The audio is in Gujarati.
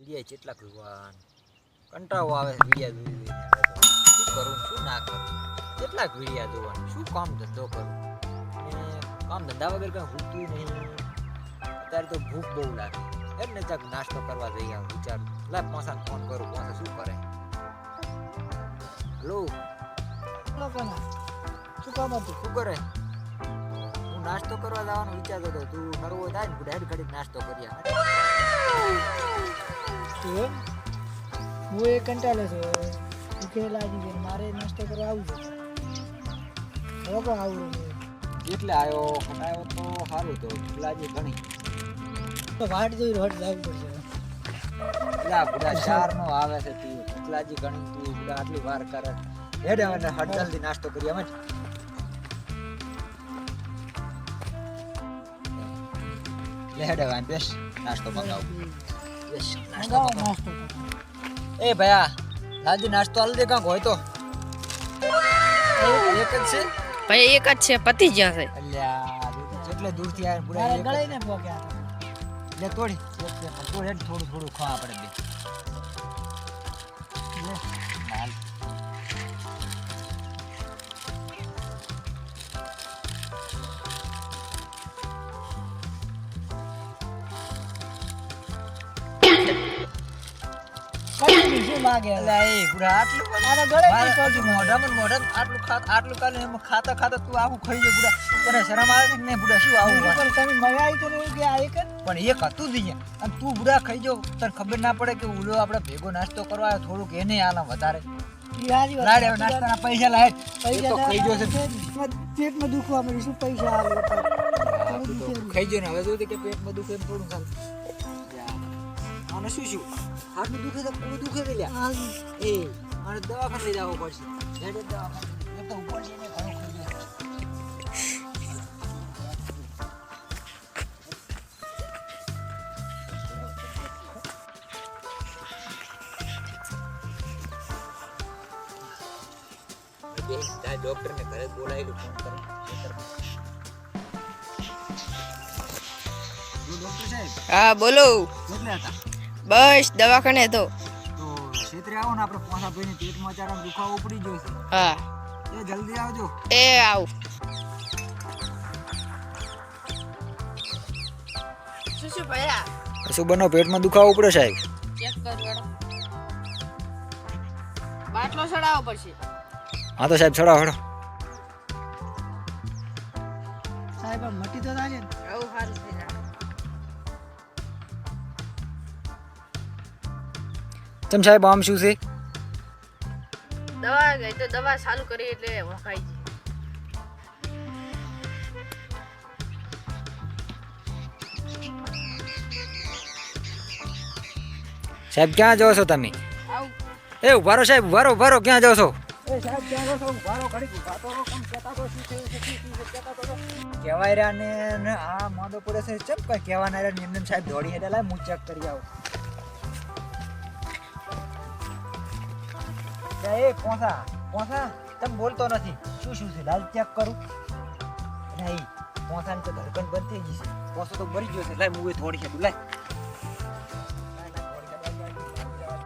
વિડિયા કેટલાક જોવાન કંટાળો આવે વિડિયા જોઈને શું કરું શું ના કરું કેટલાક વિડિયા જોવાનું શું કામ ધંધો કરું કામ ધંધા વગર કઈ હોતું નહીં અત્યારે તો ભૂખ બહુ લાગે એમ ને ચાક નાસ્તો કરવા જઈ આવું વિચાર લા પોસાને ફોન કરું પોસા શું કરે હેલો શું કામ હતું શું કરે હું નાસ્તો કરવા જવાનું વિચારતો હતો તું નરવો થાય ને હેડ ઘડી નાસ્તો કર્યા એમ હું એ કંટાળે છે ભૂખે લાગી ગઈ મારે નાસ્તો કરવા આવું છે હવે પણ આવું એટલે આવ્યો ખટાયો તો સારું તો લાજી ઘણી તો વાટ જોઈ રોડ જવું પડશે પેલા બધા ચાર નો આવે છે તું લાજી ઘણી તું પેલા આટલી વાર કરે હેડ હવે હટ જલ્દી નાસ્તો કરીએ અમે લે હેડ હવે બેસ નાસ્તો મંગાવું બેસ નાસ્તો નાસ્તો એ ભયા લાજી નાસ્તો આલ દે કાંક હોય તો એક જ છે ભાઈ એક જ છે પતી જશે અલ્યા જેટલે દૂરથી આયા પૂરા મારે એક ગળાઈને પોગ્યા લે તોડી થોડું થોડું ખા આપણે બે લે હાલ કઈ શું માગે અલ્યા એ પૂરા આટલું મારે ગળે મારે નહીં પહોંચ્યું. મોઢામાં આટલું કાલે એમ ખાતા તને આખું ખાઈ જાય પૂરા તને શરમ આવે છે કે નહીં પૂરા શું આવું વાત? પણ તમે મગાઈ તો નહીં કે આ એક જ પણ એક હતું જ અહીંયા અને તું પૂરા ખાઈ જાવ તને ખબર ના પડે કે ઉલો આપણે ભેગો નાસ્તો કરવા આવ્યો થોડુંક એને આલામ વધારે ઈ હાજી વાત. લાડ હવે નાસ્તાના પૈસા લાય પૈસા તો ખાઈ ગયો છે પેટમાં દુખવા મળ્યું શું પૈસા આવે ખાઈ ગયો ને હવે જોયું કે પેટમાં દુખે એમ થોડું ચાલ આને શું હાથનું દુખે તો પૂરું દુખે છે લ્યા એ આને દવાખાને લઈ જવું પડશે હેડે દવાખાને તો ઉપર જઈને ઘણું ખાઈ ગયો ડોક્ટર ને ઘરે બોલાયેલું ફોન કરો ડોક્ટર સાહેબ હા બોલો કેટલા હતા બસ દવાખાને તો તો ક્ષેત્રે આવો ને આપણે પોસા ભાઈને પેટમાં ચારા દુખાવો પડી ગયો છે હા એ જલ્દી આવજો એ આવ શું ભયા શું બનો પેટમાં દુખાવો પડે સાહેબ ચેક કર વેડો બાટલો ચડાવવો પડશે હા તો સાહેબ ચડાવો હેડો સાહેબ આ મટી તો થાય ને આવું સારું થઈ જાય ચમ સાહેબ આમ શું છે દવા ગઈ તો દવા ચાલુ કરી એટલે વખાઈ જાય સાહેબ ક્યાં જાઓ છો તમે આવું એ ઉભારો સાહેબ ઉભારો ક્યાં જાઓ છો એ સાહેબ ક્યાં છો ઉભારો ઘડી ઉભાતો રહો કોણ કહેતા તો શું થયું છે શું કહેતા તો કહેવાય રહ્યા ને આ મોદો પડે છે ચમ કઈ કહેવાના રહ્યા ને એમને સાહેબ દોડી હેડે લાય હું ચેક કરી આવું એ પોસા તમે બોલતો નથી શું છે લાલ ચેક કરું નહીં પોસાની તો ધડકન બંધ થઈ ગઈ છે પોસો તો મરી ગયો છે લાય હું એ થોડી હેડું લાય